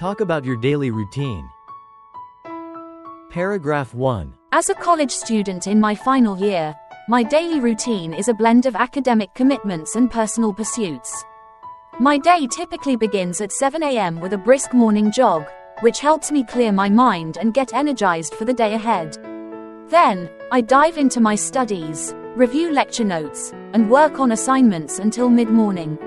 Talk about your daily routine. Paragraph 1. As a college student in my final year, my daily routine is a blend of academic commitments and personal pursuits. My day typically begins at 7 a.m. with a brisk morning jog, which helps me clear my mind and get energized for the day ahead. Then, I dive into my studies, review lecture notes, and work on assignments until mid-morning.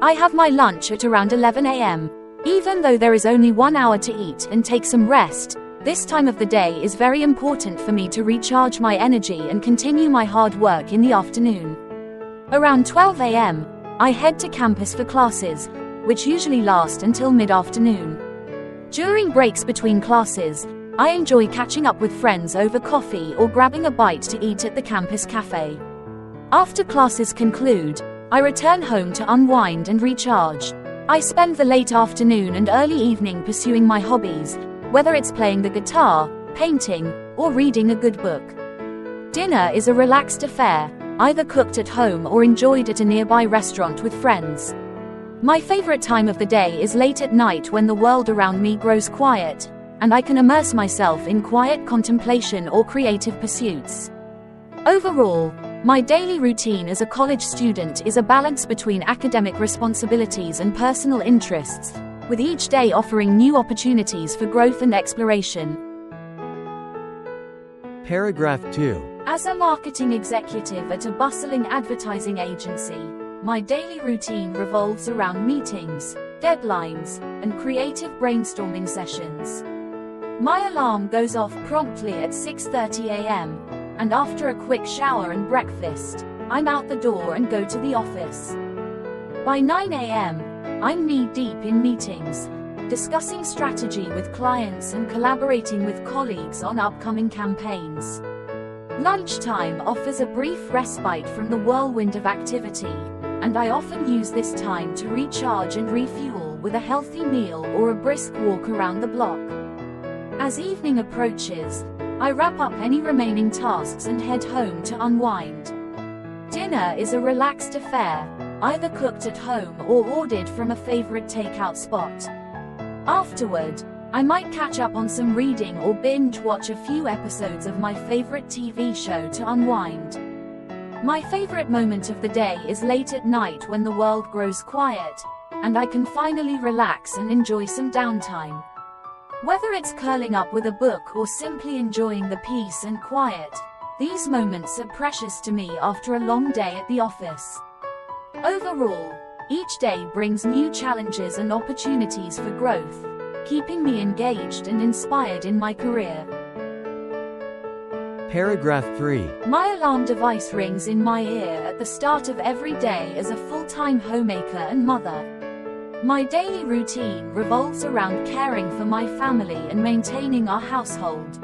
I have my lunch at around 11 a.m. Even though there is only 1 hour to eat and take some rest, this time of the day is very important for me to recharge my energy and continue my hard work in the afternoon. Around 12 a.m., I head to campus for classes, which usually last until mid-afternoon. During breaks between classes, I enjoy catching up with friends over coffee or grabbing a bite to eat at the campus cafe. After classes conclude, I return home to unwind and recharge. I spend the late afternoon and early evening pursuing my hobbies, whether it's playing the guitar, painting, or reading a good book. Dinner is a relaxed affair, either cooked at home or enjoyed at a nearby restaurant with friends. My favorite time of the day is late at night when the world around me grows quiet, and I can immerse myself in quiet contemplation or creative pursuits. Overall, my daily routine as a college student is a balance between academic responsibilities and personal interests, with each day offering new opportunities for growth and exploration. Paragraph 2. As a marketing executive at a bustling advertising agency, my daily routine revolves around meetings, deadlines, and creative brainstorming sessions. My alarm goes off promptly at 6:30 a.m., and after a quick shower and breakfast, I'm out the door and go to the office. By 9 a.m., I'm knee-deep in meetings, discussing strategy with clients and collaborating with colleagues on upcoming campaigns. Lunchtime offers a brief respite from the whirlwind of activity, and I often use this time to recharge and refuel with a healthy meal or a brisk walk around the block. As evening approaches, I wrap up any remaining tasks and head home to unwind. Dinner is a relaxed affair, either cooked at home or ordered from a favorite takeout spot. Afterward, I might catch up on some reading or binge watch a few episodes of my favorite TV show to unwind. My favorite moment of the day is late at night when the world grows quiet, and I can finally relax and enjoy some downtime. Whether it's curling up with a book or simply enjoying the peace and quiet, these moments are precious to me after a long day at the office. Overall, each day brings new challenges and opportunities for growth, keeping me engaged and inspired in my career. Paragraph 3. My alarm device rings in my ear at the start of every day as a full-time homemaker and mother. My daily routine revolves around caring for my family and maintaining our household.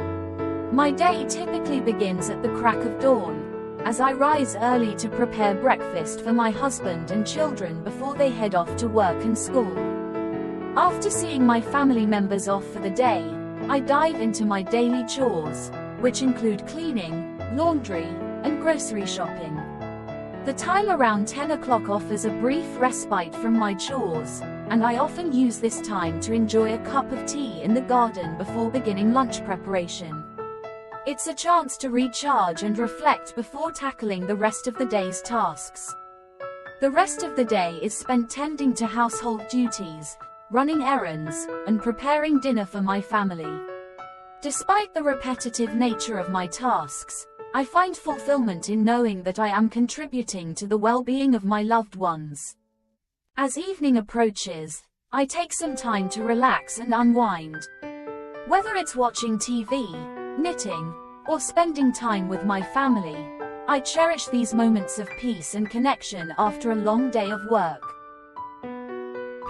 My day typically begins at the crack of dawn, as I rise early to prepare breakfast for my husband and children before they head off to work and school. After seeing my family members off for the day, I dive into my daily chores, which include cleaning, laundry, and grocery shopping. The time around 10 o'clock offers a brief respite from my chores, and I often use this time to enjoy a cup of tea in the garden before beginning lunch preparation. It's a chance to recharge and reflect before tackling the rest of the day's tasks. The rest of the day is spent tending to household duties, running errands, and preparing dinner for my family. Despite the repetitive nature of my tasks, I find fulfillment in knowing that I am contributing to the well-being of my loved ones. As evening approaches, I take some time to relax and unwind. Whether it's watching TV, knitting, or spending time with my family, I cherish these moments of peace and connection after a long day of work.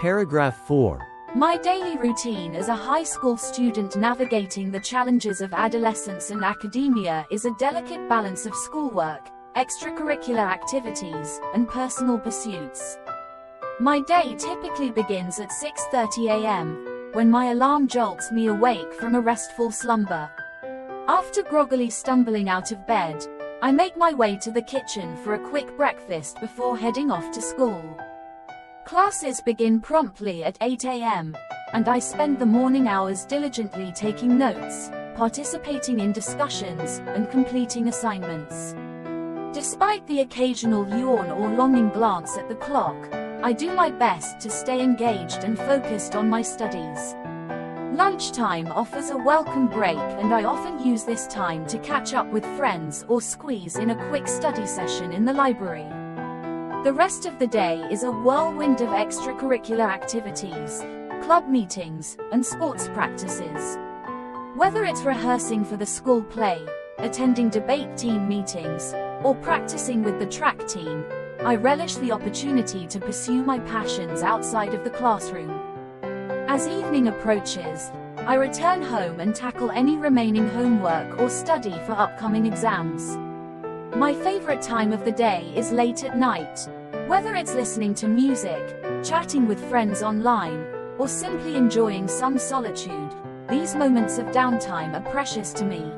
Paragraph 4. My daily routine as a high school student navigating the challenges of adolescence and academia is a delicate balance of schoolwork, extracurricular activities, and personal pursuits. My day typically begins at 6:30 a.m., when my alarm jolts me awake from a restful slumber. After groggily stumbling out of bed, I make my way to the kitchen for a quick breakfast before heading off to school. Classes begin promptly at 8 a.m., and I spend the morning hours diligently taking notes, participating in discussions, and completing assignments. Despite the occasional yawn or longing glance at the clock, I do my best to stay engaged and focused on my studies. Lunchtime offers a welcome break, and I often use this time to catch up with friends or squeeze in a quick study session in the library. The rest of the day is a whirlwind of extracurricular activities, club meetings, and sports practices. Whether it's rehearsing for the school play, attending debate team meetings, or practicing with the track team, I relish the opportunity to pursue my passions outside of the classroom. As evening approaches, I return home and tackle any remaining homework or study for upcoming exams. My favorite time of the day is late at night. Whether it's listening to music, chatting with friends online, or simply enjoying some solitude, these moments of downtime are precious to me.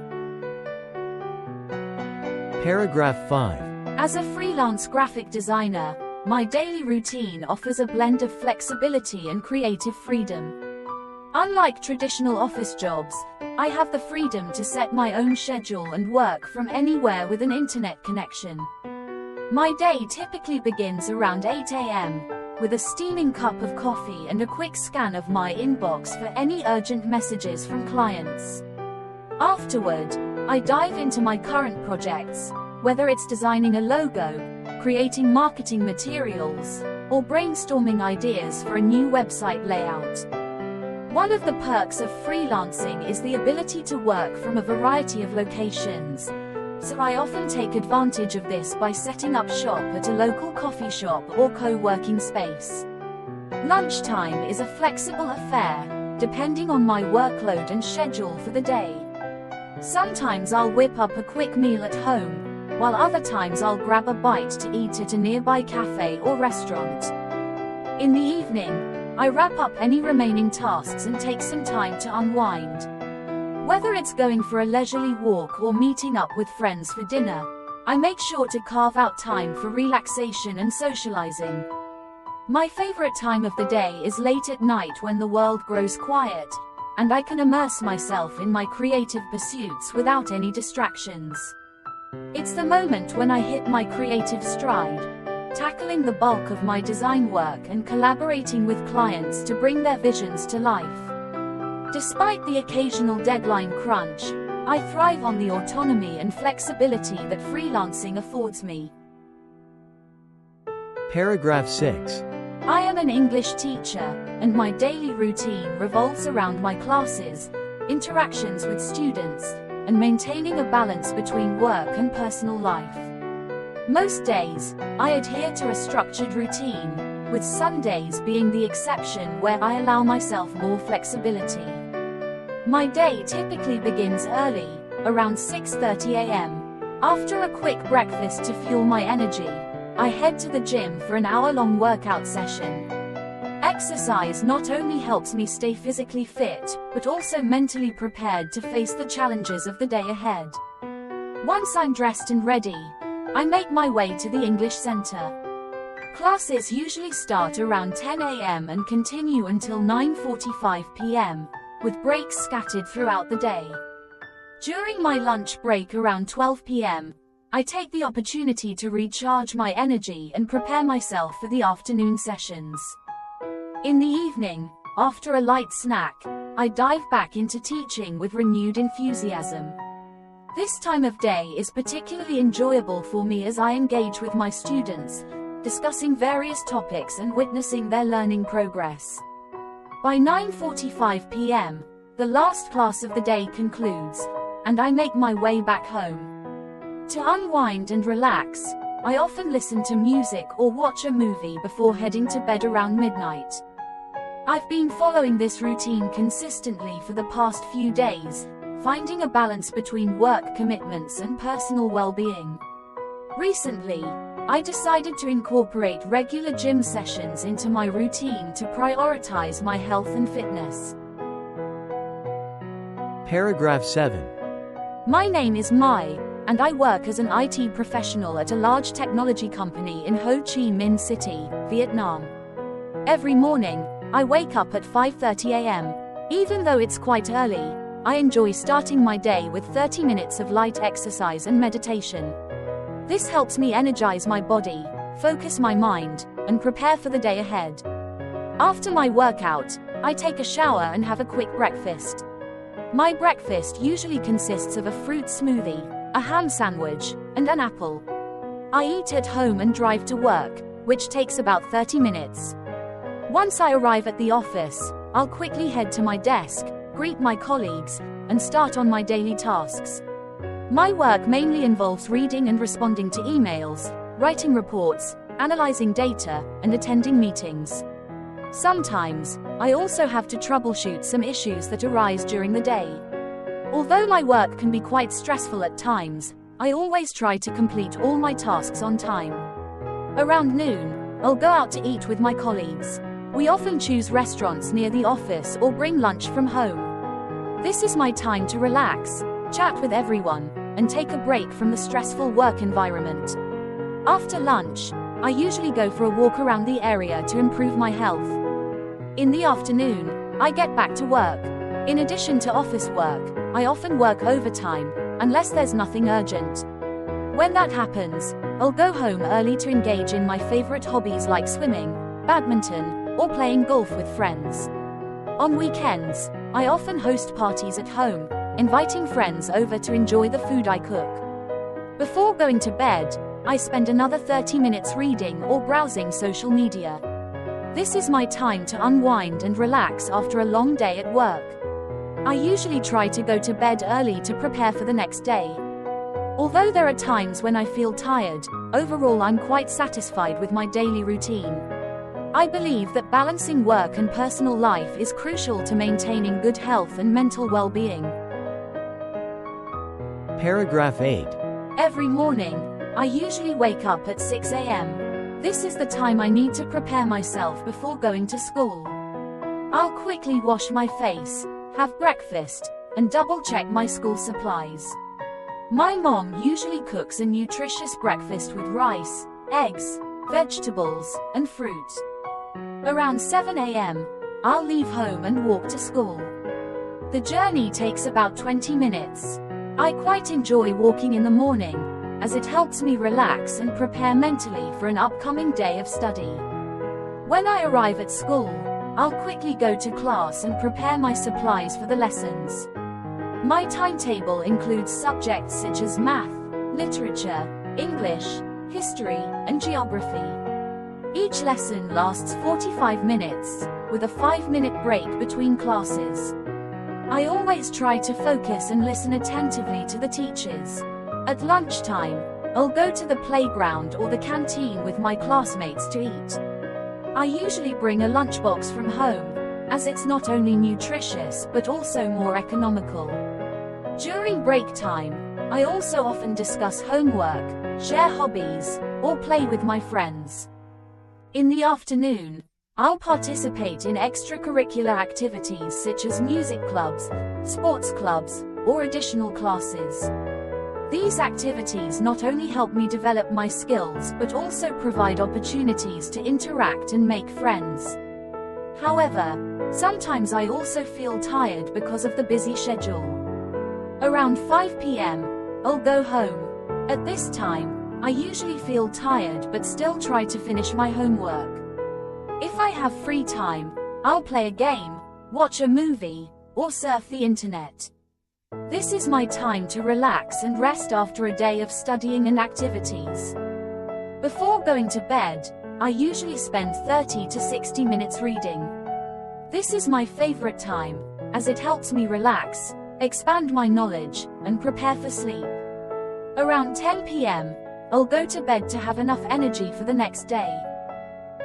Paragraph 5. As a freelance graphic designer, my daily routine offers a blend of flexibility and creative freedom. Unlike traditional office jobs, I have the freedom to set my own schedule and work from anywhere with an internet connection. My day typically begins around 8 a.m., with a steaming cup of coffee and a quick scan of my inbox for any urgent messages from clients. Afterward, I dive into my current projects, whether it's designing a logo, creating marketing materials, or brainstorming ideas for a new website layout. One of the perks of freelancing is the ability to work from a variety of locations, so I often take advantage of this by setting up shop at a local coffee shop or co-working space. Lunchtime is a flexible affair, depending on my workload and schedule for the day. Sometimes I'll whip up a quick meal at home, while other times I'll grab a bite to eat at a nearby cafe or restaurant. In the evening, I wrap up any remaining tasks and take some time to unwind. Whether it's going for a leisurely walk or meeting up with friends for dinner, I make sure to carve out time for relaxation and socializing. My favorite time of the day is late at night when the world grows quiet, and I can immerse myself in my creative pursuits without any distractions. It's the moment when I hit my creative stride, tackling the bulk of my design work and collaborating with clients to bring their visions to life. Despite the occasional deadline crunch, I thrive on the autonomy and flexibility that freelancing affords me. Paragraph 6. I am an English teacher, and my daily routine revolves around my classes, interactions with students, and maintaining a balance between work and personal life. Most days, I adhere to a structured routine, with Sundays being the exception where I allow myself more flexibility. My day typically begins early, around 6:30 a.m. After a quick breakfast to fuel my energy, I head to the gym for an hour-long workout session. Exercise not only helps me stay physically fit, but also mentally prepared to face the challenges of the day ahead. Once I'm dressed and ready, I make my way to the English Center. Classes usually start around 10 a.m. and continue until 9:45 p.m., with breaks scattered throughout the day. During my lunch break around 12 p.m., I take the opportunity to recharge my energy and prepare myself for the afternoon sessions. In the evening, after a light snack, I dive back into teaching with renewed enthusiasm. This time of day is particularly enjoyable for me as I engage with my students, discussing various topics and witnessing their learning progress. By 9:45 p.m., the last class of the day concludes, and I make my way back home. To unwind and relax, I often listen to music or watch a movie before heading to bed around midnight. I've been following this routine consistently for the past few days, finding a balance between work commitments and personal well-being. Recently, I decided to incorporate regular gym sessions into my routine to prioritize my health and fitness. Paragraph 7. My name is Mai, and I work as an IT professional at a large technology company in Ho Chi Minh City, Vietnam. Every morning, I wake up at 5:30 a.m. Even though it's quite early, I enjoy starting my day with 30 minutes of light exercise and meditation. This helps me energize my body, focus my mind, and prepare for the day ahead. After my workout, I take a shower and have a quick breakfast. My breakfast usually consists of a fruit smoothie, a ham sandwich, and an apple. I eat at home and drive to work, which takes about 30 minutes. Once I arrive at the office, I'll quickly head to my desk, greet my colleagues, and start on my daily tasks. My work mainly involves reading and responding to emails, writing reports, analyzing data, and attending meetings. Sometimes, I also have to troubleshoot some issues that arise during the day. Although my work can be quite stressful at times, I always try to complete all my tasks on time. Around noon, I'll go out to eat with my colleagues. We often choose restaurants near the office or bring lunch from home. This is my time to relax, chat with everyone, and take a break from the stressful work environment. After lunch, I usually go for a walk around the area to improve my health. In the afternoon, I get back to work. In addition to office work, I often work overtime, unless there's nothing urgent. When that happens, I'll go home early to engage in my favorite hobbies like swimming, badminton, or playing golf with friends. On weekends, I often host parties at home, inviting friends over to enjoy the food I cook. Before going to bed, I spend another 30 minutes reading or browsing social media. This is my time to unwind and relax after a long day at work. I usually try to go to bed early to prepare for the next day. Although there are times when I feel tired, overall I'm quite satisfied with my daily routine. I believe that balancing work and personal life is crucial to maintaining good health and mental well-being. Paragraph 8. Every morning, I usually wake up at 6 a.m. This is the time I need to prepare myself before going to school. I'll quickly wash my face, have breakfast, and double-check my school supplies. My mom usually cooks a nutritious breakfast with rice, eggs, vegetables, and fruit. Around 7 a.m., I'll leave home and walk to school. The journey takes about 20 minutes. I quite enjoy walking in the morning, as it helps me relax and prepare mentally for an upcoming day of study. When I arrive at school, I'll quickly go to class and prepare my supplies for the lessons. My timetable includes subjects such as math, literature, English, history, and geography. Each lesson lasts 45 minutes, with a 5-minute break between classes. I always try to focus and listen attentively to the teachers. At lunchtime, I'll go to the playground or the canteen with my classmates to eat. I usually bring a lunchbox from home, as it's not only nutritious but also more economical. During break time, I also often discuss homework, share hobbies, or play with my friends. In the afternoon, I'll participate in extracurricular activities such as music clubs, sports clubs, or additional classes. These activities not only help me develop my skills but also provide opportunities to interact and make friends. However, sometimes I also feel tired because of the busy schedule. Around 5 p.m., I'll go home. At this time, I usually feel tired but still try to finish my homework. If I have free time, I'll play a game, watch a movie, or surf the internet. This is my time to relax and rest after a day of studying and activities. Before going to bed, I usually spend 30 to 60 minutes reading. This is my favorite time, as it helps me relax, expand my knowledge, and prepare for sleep. Around 10 p.m., I'll go to bed to have enough energy for the next day.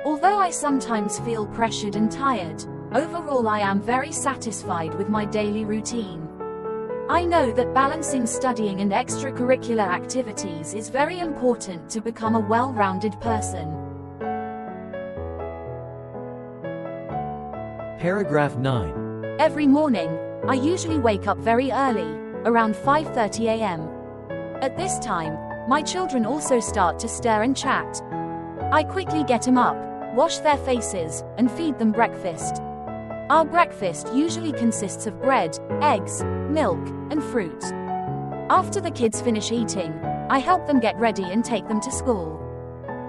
Although I sometimes feel pressured and tired, overall I am very satisfied with my daily routine. I know that balancing studying and extracurricular activities is very important to become a well-rounded person. Paragraph 9. Every morning, I usually wake up very early, around 5:30 a.m. At this time, my children also start to stir and chat. I quickly get them up, wash their faces, and feed them breakfast. Our breakfast usually consists of bread, eggs, milk, and fruit. After the kids finish eating, I help them get ready and take them to school.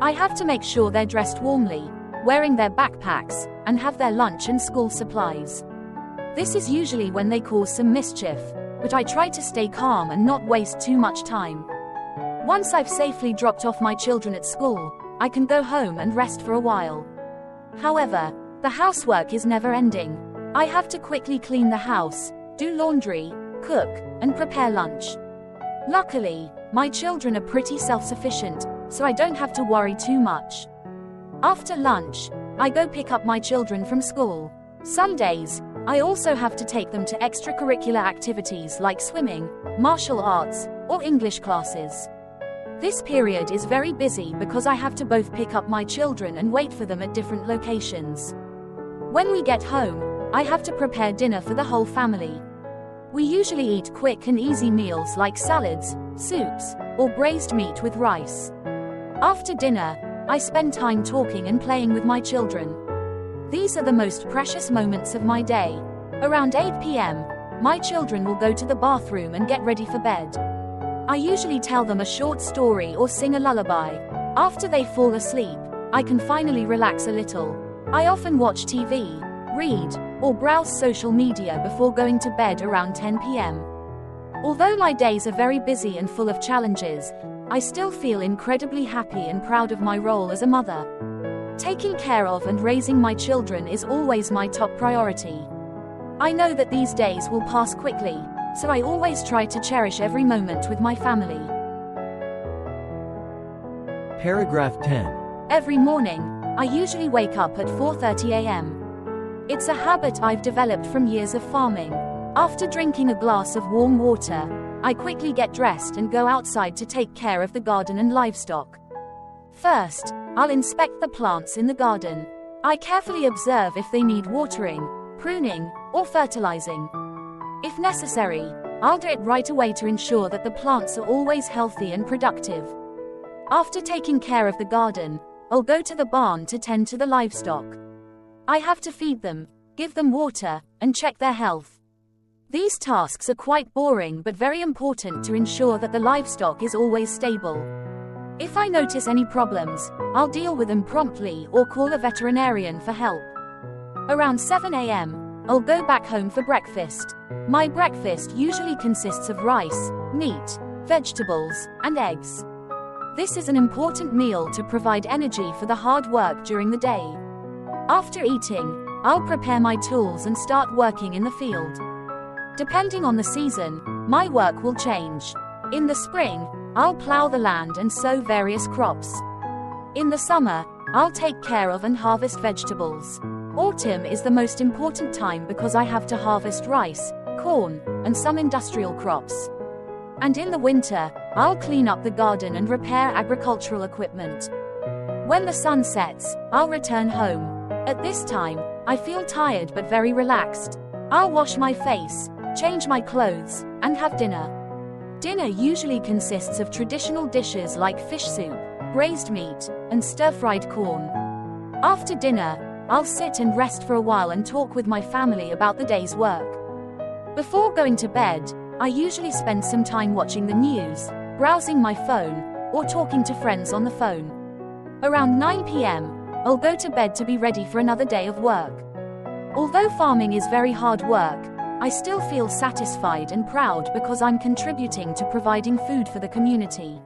I have to make sure they're dressed warmly, wearing their backpacks, and have their lunch and school supplies. This is usually when they cause some mischief, but I try to stay calm and not waste too much time. Once I've safely dropped off my children at school, I can go home and rest for a while. However, the housework is never ending. I have to quickly clean the house, do laundry, cook, and prepare lunch. Luckily, my children are pretty self-sufficient, so I don't have to worry too much. After lunch, I go pick up my children from school. Some days, I also have to take them to extracurricular activities like swimming, martial arts, or English classes. This period is very busy because I have to both pick up my children and wait for them at different locations. When we get home, I have to prepare dinner for the whole family. We usually eat quick and easy meals like salads, soups, or braised meat with rice. After dinner, I spend time talking and playing with my children. These are the most precious moments of my day. Around 8 p.m., my children will go to the bathroom and get ready for bed. I usually tell them a short story or sing a lullaby. After they fall asleep, I can finally relax a little. I often watch TV, read, or browse social media before going to bed around 10 p.m. Although my days are very busy and full of challenges, I still feel incredibly happy and proud of my role as a mother. Taking care of and raising my children is always my top priority. I know that these days will pass quickly, so I always try to cherish every moment with my family. Paragraph 10. Every morning, I usually wake up at 4:30 a.m. It's a habit I've developed from years of farming. After drinking a glass of warm water, I quickly get dressed and go outside to take care of the garden and livestock. First, I'll inspect the plants in the garden. I carefully observe if they need watering, pruning, or fertilizing. If necessary, I'll do it right away to ensure that the plants are always healthy and productive. After taking care of the garden, I'll go to the barn to tend to the livestock. I have to feed them, give them water, and check their health. These tasks are quite boring but very important to ensure that the livestock is always stable. If I notice any problems, I'll deal with them promptly or call a veterinarian for help. Around 7 a.m., I'll go back home for breakfast. My breakfast usually consists of rice, meat, vegetables, and eggs. This is an important meal to provide energy for the hard work during the day. After eating, I'll prepare my tools and start working in the field. Depending on the season, my work will change. In the spring, I'll plow the land and sow various crops. In the summer, I'll take care of and harvest vegetables. Autumn is the most important time because I have to harvest rice, corn, and some industrial crops. And in the winter, I'll clean up the garden and repair agricultural equipment. When the sun sets, I'll return home. At this time, I feel tired but very relaxed. I'll wash my face, change my clothes, and have dinner. Dinner usually consists of traditional dishes like fish soup, braised meat, and stir-fried corn. After dinner, I'll sit and rest for a while and talk with my family about the day's work. Before going to bed, I usually spend some time watching the news, browsing my phone, or talking to friends on the phone. Around 9 p.m., I'll go to bed to be ready for another day of work. Although farming is very hard work, I still feel satisfied and proud because I'm contributing to providing food for the community.